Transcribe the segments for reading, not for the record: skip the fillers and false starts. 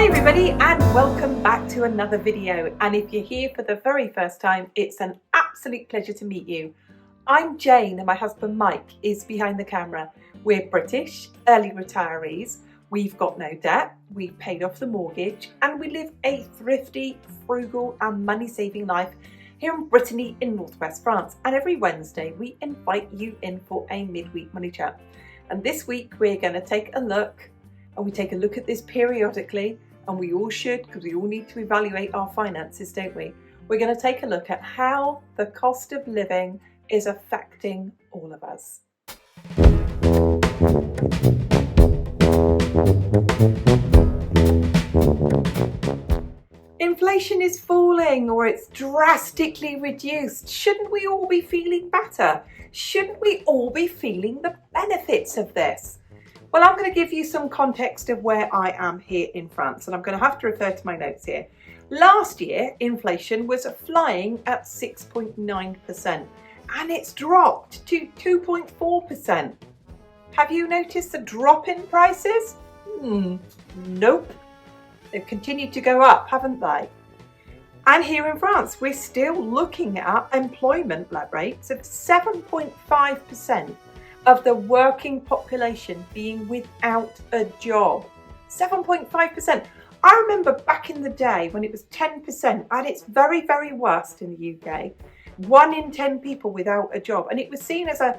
Hi everybody and welcome back to another video, and if you're here for the very first time, it's an absolute pleasure to meet you. I'm Jane and my husband Mike is behind the camera. We're British, early retirees, we've got no debt, we've paid off the mortgage and we live a thrifty, frugal and money-saving life here in Brittany in northwest France, and every Wednesday we invite you in for a midweek money chat. And this week we're going to take a look, and we take a look at this periodically, and we all should, because we all need to evaluate our finances, don't we? We're going to take a look at how the cost of living is affecting all of us. Inflation is falling, or it's drastically reduced. Shouldn't we all be feeling better? Shouldn't we all be feeling the benefits of this? Well, I'm going to give you some context of where I am here in France, and I'm going to have to refer to my notes here. Last year, inflation was flying at 6.9%, and it's dropped to 2.4%. Have you noticed a drop in prices? Nope. They've continued to go up, haven't they? And here in France, we're still looking at employment rates of 7.5%. of the working population being without a job. 7.5%. I remember back in the day when it was 10%, at its very, very worst in the UK, 1 in 10 people without a job. And it was seen as a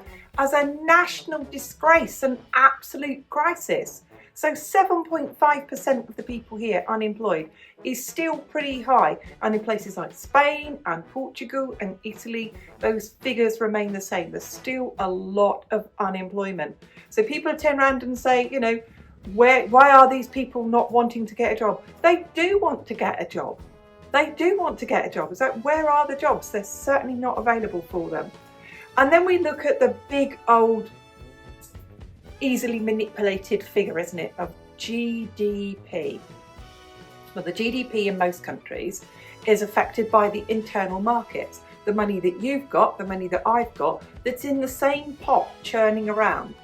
national disgrace, an absolute crisis. So 7.5% of the people here unemployed is still pretty high. And in places like Spain and Portugal and Italy, those figures remain the same. There's still a lot of unemployment. So people turn around and say, you know, why are these people not wanting to get a job? They do want to get a job. They do want to get a job. So where are the jobs? They're certainly not available for them. And then we look at the big old easily manipulated figure, isn't it, of GDP. Well, the GDP in most countries is affected by the internal markets. The money that you've got, the money that I've got, that's in the same pot churning around.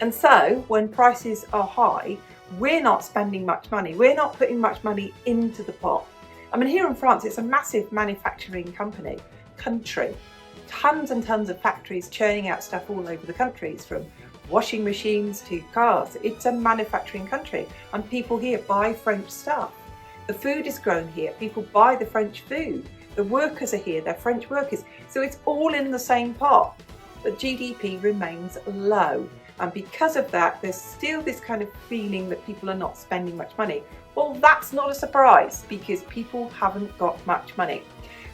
And so when prices are high, we're not spending much money. We're not putting much money into the pot. I mean, here in France, it's a massive manufacturing country. Tons and tons of factories churning out stuff all over the countries, from washing machines to cars. It's a manufacturing country, and people here buy French stuff. The food is grown here. People buy the French food. The workers are here. They're French workers. So it's all in the same pot. But GDP remains low. And because of that, there's still this kind of feeling that people are not spending much money. Well, that's not a surprise, because people haven't got much money.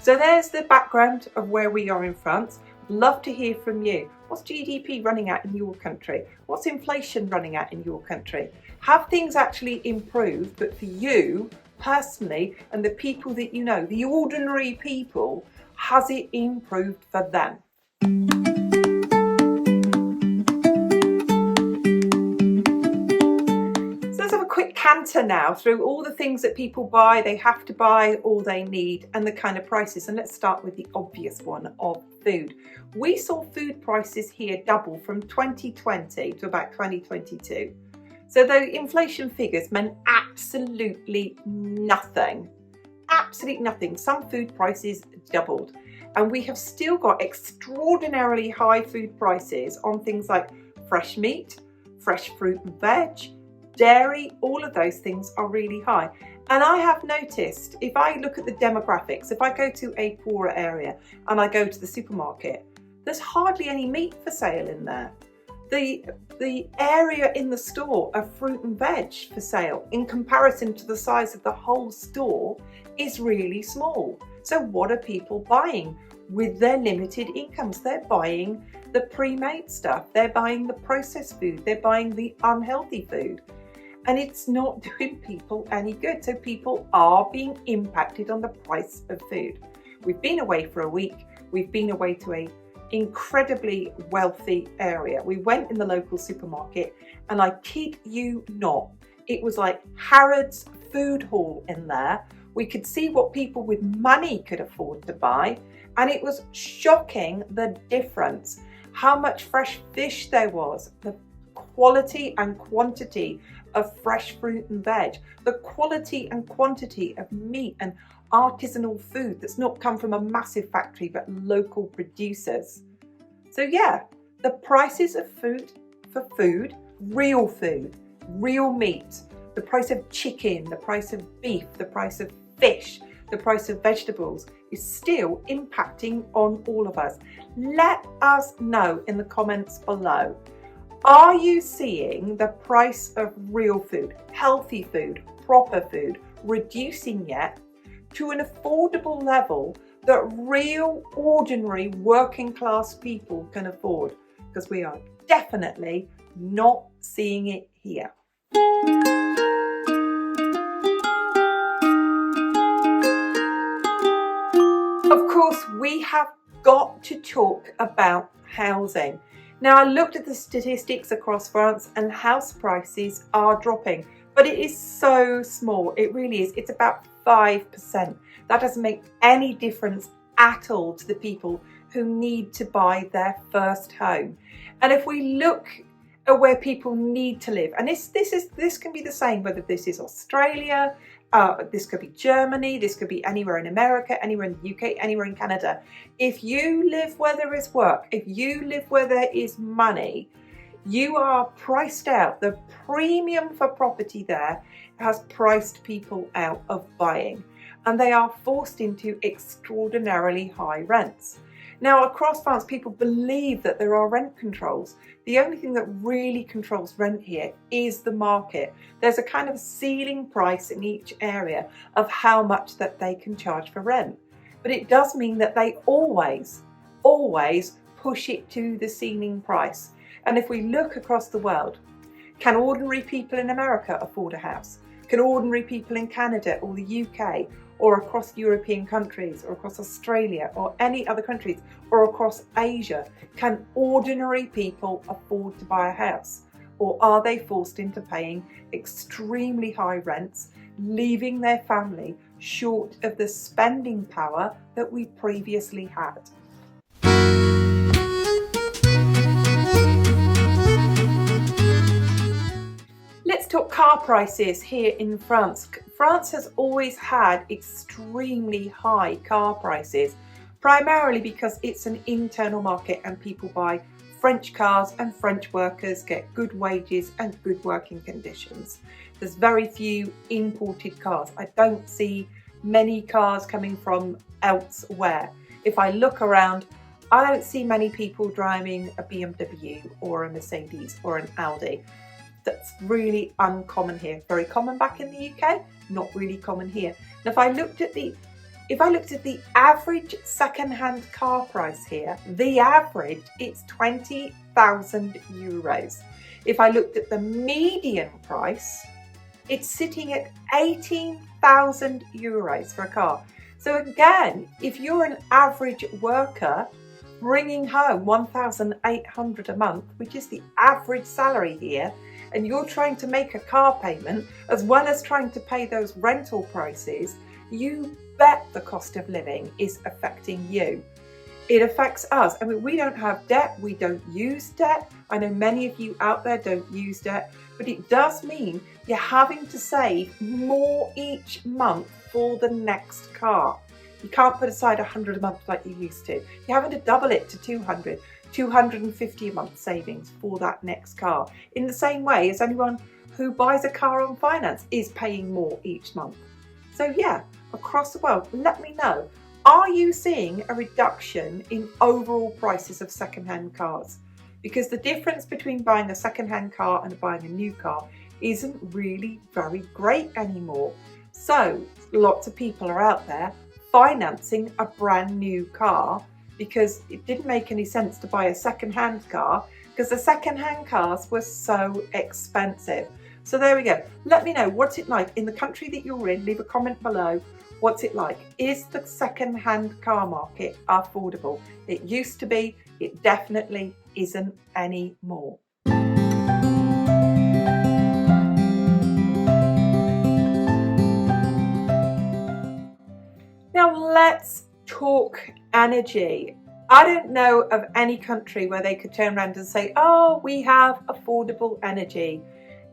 So there's the background of where we are in France. Love to hear from you. What's GDP running at in your country? What's inflation running at in your country? Have things actually improved, but for you personally and the people that you know, the ordinary people, has it improved for them? Quick canter now through all the things that people buy, they have to buy, or they need, and the kind of prices. And let's start with the obvious one of food. We saw food prices here double from 2020 to about 2022. So the inflation figures meant absolutely nothing. Absolutely nothing. Some food prices doubled. And we have still got extraordinarily high food prices on things like fresh meat, fresh fruit and veg, dairy. All of those things are really high. And I have noticed, if I look at the demographics, if I go to a poorer area and I go to the supermarket, there's hardly any meat for sale in there. The area in the store of fruit and veg for sale, in comparison to the size of the whole store, is really small. So what are people buying with their limited incomes? They're buying the pre-made stuff, they're buying the processed food, they're buying the unhealthy food. And it's not doing people any good. So people are being impacted on the price of food. We've been away for a week. We've been away to an incredibly wealthy area. We went in the local supermarket, and I kid you not, it was like Harrods food hall in there. We could see what people with money could afford to buy, and it was shocking, the difference. How much fresh fish there was, the quality and quantity of fresh fruit and veg, the quality and quantity of meat and artisanal food that's not come from a massive factory but local producers. So yeah, the prices of food, real meat, the price of chicken, the price of beef, the price of fish, the price of vegetables is still impacting on all of us. Let us know in the comments below. Are you seeing the price of real food, healthy food, proper food reducing yet to an affordable level that real, ordinary, working class people can afford? Because we are definitely not seeing it here. Of course, we have got to talk about housing. Now, I looked at the statistics across France and house prices are dropping, but it is so small. It really is. It's about 5%. That doesn't make any difference at all to the people who need to buy their first home. And if we look at where people need to live, and this can be the same whether this is Australia, this could be Germany, this could be anywhere in America, anywhere in the UK, anywhere in Canada. If you live where there is work, if you live where there is money, you are priced out. The premium for property there has priced people out of buying, and they are forced into extraordinarily high rents. Now, across France, people believe that there are rent controls. The only thing that really controls rent here is the market. There's a kind of ceiling price in each area of how much that they can charge for rent. But it does mean that they always push it to the ceiling price. And if we look across the world, can ordinary people in America afford a house? Can ordinary people in Canada or the UK or across European countries or across Australia or any other countries or across Asia, can ordinary people afford to buy a house? Or are they forced into paying extremely high rents, leaving their family short of the spending power that we previously had? Let's talk car prices here in France. France has always had extremely high car prices, primarily because it's an internal market and people buy French cars and French workers get good wages and good working conditions. There's very few imported cars. I don't see many cars coming from elsewhere. If I look around, I don't see many people driving a BMW or a Mercedes or an Audi. That's really uncommon here. Very common back in the UK, not really common here. Now, if I looked at the average second-hand car price here, the average, it's 20,000 euros. If I looked at the median price, it's sitting at 18,000 euros for a car. So again, if you're an average worker bringing home 1,800 a month, which is the average salary here, and you're trying to make a car payment as well as trying to pay those rental prices, you bet the cost of living is affecting you. It affects us. I mean, we don't have debt, we don't use debt. I know many of you out there don't use debt, but it does mean you're having to save more each month for the next car. You can't put aside 100 a month like you used to. You're having to double it to 200. 250 a month savings for that next car. In the same way as anyone who buys a car on finance is paying more each month. So yeah, across the world, let me know. Are you seeing a reduction in overall prices of second-hand cars? Because the difference between buying a second-hand car and buying a new car isn't really very great anymore. So lots of people are out there financing a brand new car because it didn't make any sense to buy a second-hand car because the second-hand cars were so expensive. So there we go. Let me know, what's it like in the country that you're in? Leave a comment below. What's it like? Is the second-hand car market affordable? It used to be, it definitely isn't anymore. Now let's talk energy. I don't know of any country where they could turn around and say, oh, we have affordable energy.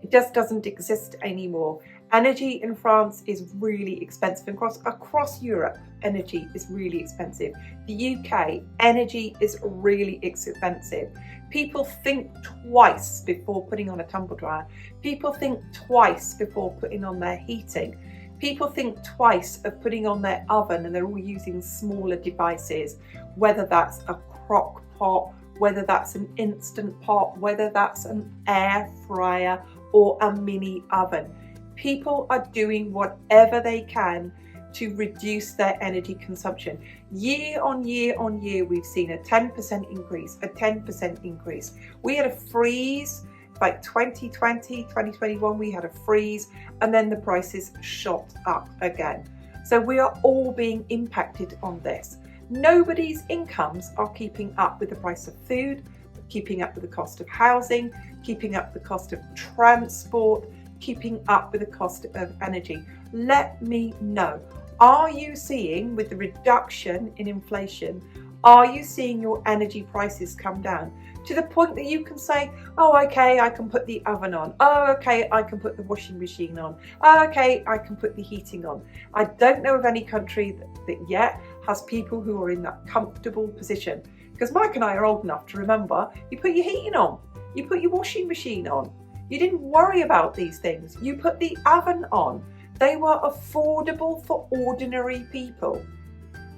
It just doesn't exist anymore. Energy in France is really expensive. Across Europe, energy is really expensive. The UK, energy is really expensive. People think twice before putting on a tumble dryer. People think twice before putting on their heating. People think twice of putting on their oven, and they're all using smaller devices, whether that's a crock pot, whether that's an instant pot, whether that's an air fryer or a mini oven. People are doing whatever they can to reduce their energy consumption. Year on year on year, we've seen a 10% increase, a 10% increase. We had a freeze, like 2020, 2021, we had a freeze, and then the prices shot up again. So we are all being impacted on this. Nobody's incomes are keeping up with the price of food, keeping up with the cost of housing, keeping up with the cost of transport, keeping up with the cost of energy. Let me know. Are you seeing, with the reduction in inflation, are you seeing your energy prices come down to the point that you can say, oh, okay, I can put the oven on. Oh, okay, I can put the washing machine on. Oh, okay, I can put the heating on. I don't know of any country that yet has people who are in that comfortable position. Because Mike and I are old enough to remember, you put your heating on, you put your washing machine on. You didn't worry about these things. You put the oven on. They were affordable for ordinary people.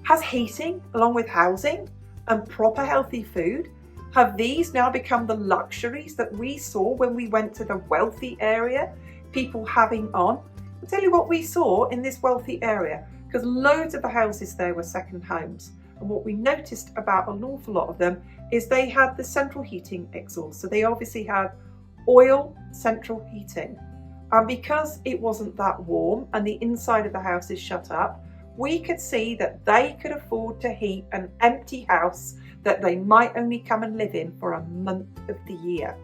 Has heating, along with housing and proper healthy food, have these now become the luxuries that we saw when we went to the wealthy area, people having on? I'll tell you what we saw in this wealthy area, because loads of the houses there were second homes. And what we noticed about an awful lot of them is they had the central heating exhaust. So they obviously had oil central heating. And because it wasn't that warm and the inside of the house is shut up, we could see that they could afford to heat an empty house that they might only come and live in for a month of the year.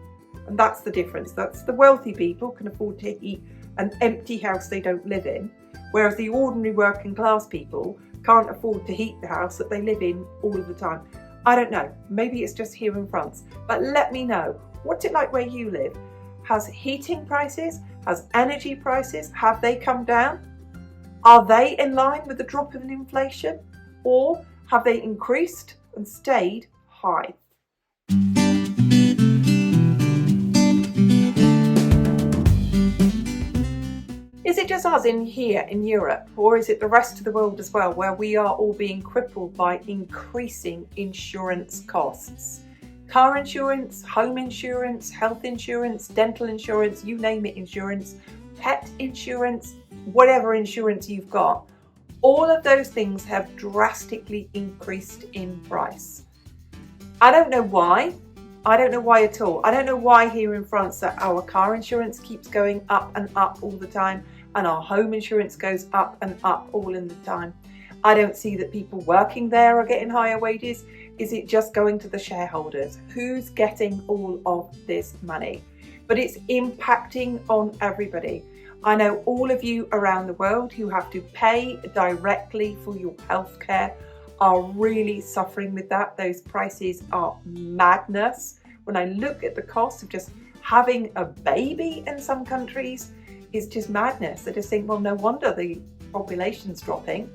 And that's the difference. That's the wealthy people can afford to heat an empty house they don't live in, whereas the ordinary working class people can't afford to heat the house that they live in all of the time. I don't know, maybe it's just here in France, but let me know. What's it like where you live? Has heating prices, has energy prices, have they come down? Are they in line with the drop in inflation? Or have they increased and stayed high? Is it just us in here in Europe, or is it the rest of the world as well, where we are all being crippled by increasing insurance costs? Car insurance, home insurance, health insurance, dental insurance, you name it, insurance, pet insurance, whatever insurance you've got, all of those things have drastically increased in price. I don't know why. I don't know why at all. I don't know why here in France that our car insurance keeps going up and up all the time, and our home insurance goes up and up all in the time. I don't see that people working there are getting higher wages. Is it just going to the shareholders? Who's getting all of this money? But it's impacting on everybody. I know all of you around the world who have to pay directly for your healthcare are really suffering with that. Those prices are madness. When I look at the cost of just having a baby in some countries, it's just madness. They just think, well, no wonder the population's dropping.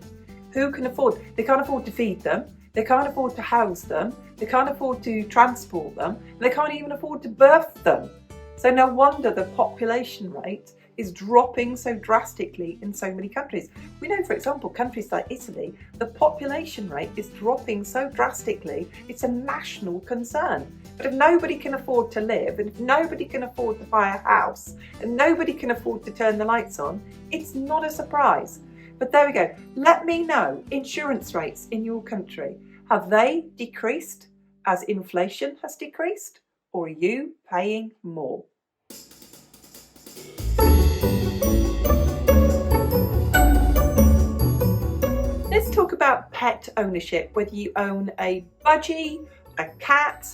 Who can afford? They can't afford to feed them. They can't afford to house them. They can't afford to transport them. They can't even afford to birth them. So no wonder the population rate is dropping so drastically in so many countries. We know, for example, countries like Italy, the population rate is dropping so drastically, it's a national concern. But if nobody can afford to live, and if nobody can afford to buy a house, and nobody can afford to turn the lights on, it's not a surprise. But there we go. Let me know, insurance rates in your country, have they decreased as inflation has decreased, or are you paying more? Let's talk about pet ownership, whether you own a budgie, a cat,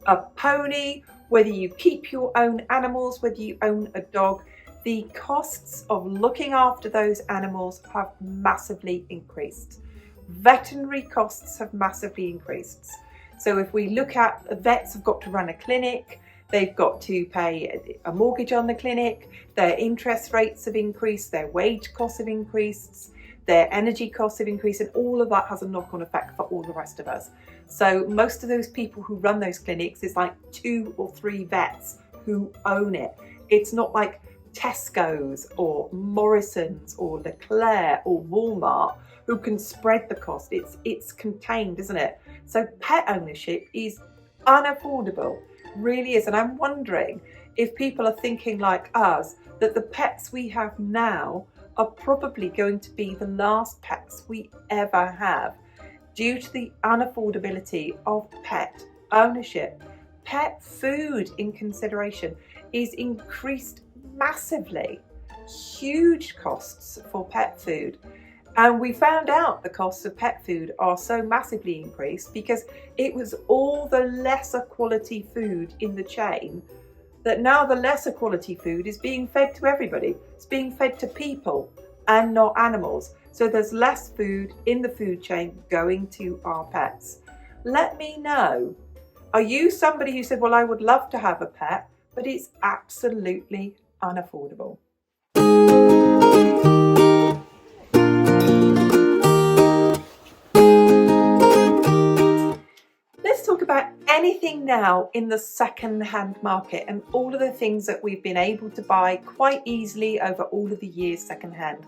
a pony, whether you keep your own animals, whether you own a dog. The costs of looking after those animals have massively increased. Veterinary costs have massively increased. So if we look at, vets have got to run a clinic, they've got to pay a mortgage on the clinic, their interest rates have increased, their wage costs have increased, their energy costs have increased, and all of that has a knock-on effect for all the rest of us. So most of those people who run those clinics, it's like 2 or 3 vets who own it. It's not like Tesco's or Morrison's or Leclerc or Walmart who can spread the cost. It's contained, isn't it? So pet ownership is unaffordable, really is. And I'm wondering if people are thinking like us, that the pets we have now are probably going to be the last pets we ever have due to the unaffordability of pet ownership. Pet food in consideration is increased massively, huge costs for pet food. And we found out the costs of pet food are so massively increased because it was all the lesser quality food in the chain, that now the lesser quality food is being fed to everybody. It's being fed to people and not animals. So there's less food in the food chain going to our pets. Let me know. Are you somebody who said, well, I would love to have a pet, but it's absolutely unaffordable? Let's talk about anything now in the second-hand market and all of the things that we've been able to buy quite easily over all of the years second-hand.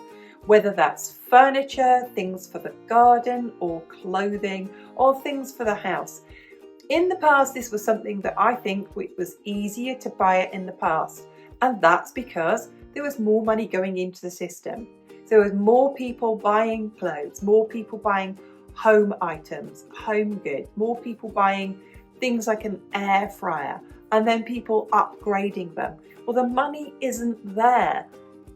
Whether that's furniture, things for the garden, or clothing, or things for the house. In the past, this was something that I think it was easier to buy it in the past. And that's because there was more money going into the system. So there was more people buying clothes, more people buying home items, home goods, more people buying things like an air fryer, and then people upgrading them. Well, the money isn't there.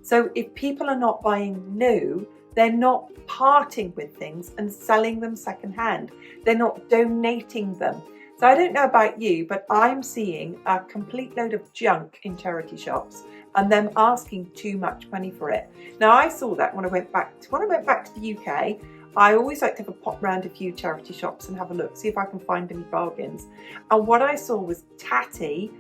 So if people are not buying new, they're not parting with things and selling them secondhand. They're not donating them. So I don't know about you, but I'm seeing a complete load of junk in charity shops and them asking too much money for it. Now I saw that when I went back to the UK. I always like to have a pop round a few charity shops and have a look, see if I can find any bargains. And what I saw was tatty,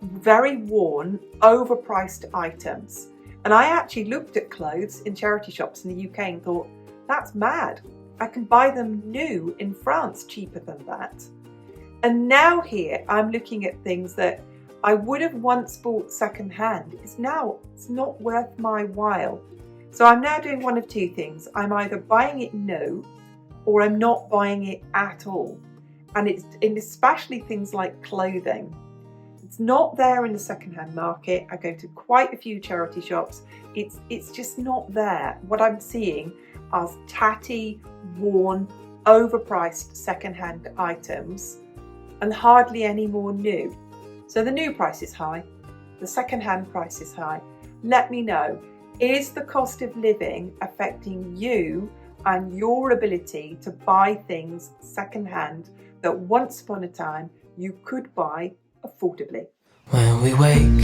very worn, overpriced items. And I actually looked at clothes in charity shops in the UK and thought, that's mad. I can buy them new in France cheaper than that. And now here I'm looking at things that I would have once bought secondhand. It's not worth my while. So I'm now doing one of two things. I'm either buying it new or I'm not buying it at all. And especially things like clothing. It's not there in the secondhand market. I go to quite a few charity shops. It's just not there. What I'm seeing are tatty, worn, overpriced secondhand items and hardly any more new. So the new price is high, the secondhand price is high. Let me know, is the cost of living affecting you and your ability to buy things secondhand that once upon a time you could buy affordably? When we wake,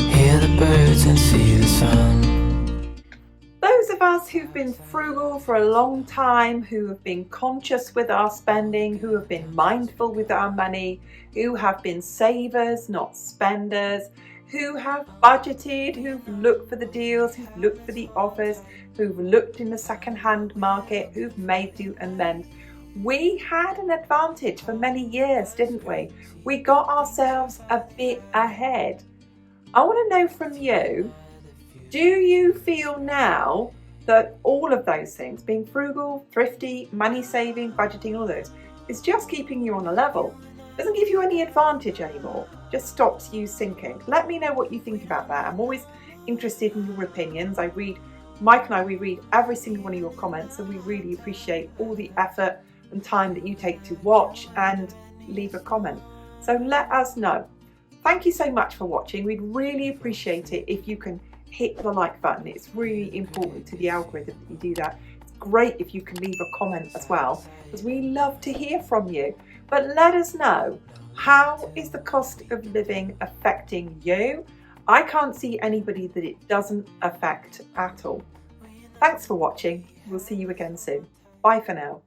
hear the birds and see the sun. Those of us who've been frugal for a long time, who have been conscious with our spending, who have been mindful with our money, who have been savers, not spenders, who have budgeted, who've looked for the deals, who've looked for the offers, who've looked in the second-hand market, who've made do and mend. We had an advantage for many years, didn't we? We got ourselves a bit ahead. I want to know from you, do you feel now that all of those things, being frugal, thrifty, money saving, budgeting, all those, is just keeping you on a level? Doesn't give you any advantage anymore, just stops you sinking. Let me know what you think about that. I'm always interested in your opinions. Mike and I read every single one of your comments, and we really appreciate all the effort and time that you take to watch and leave a comment. So let us know. Thank you so much for watching. We'd really appreciate it if you can hit the like button. It's really important to the algorithm that you do that. It's great if you can leave a comment as well, because we love to hear from you. But let us know, how is the cost of living affecting you? I can't see anybody that it doesn't affect at all. Thanks for watching. We'll see you again soon. Bye for now.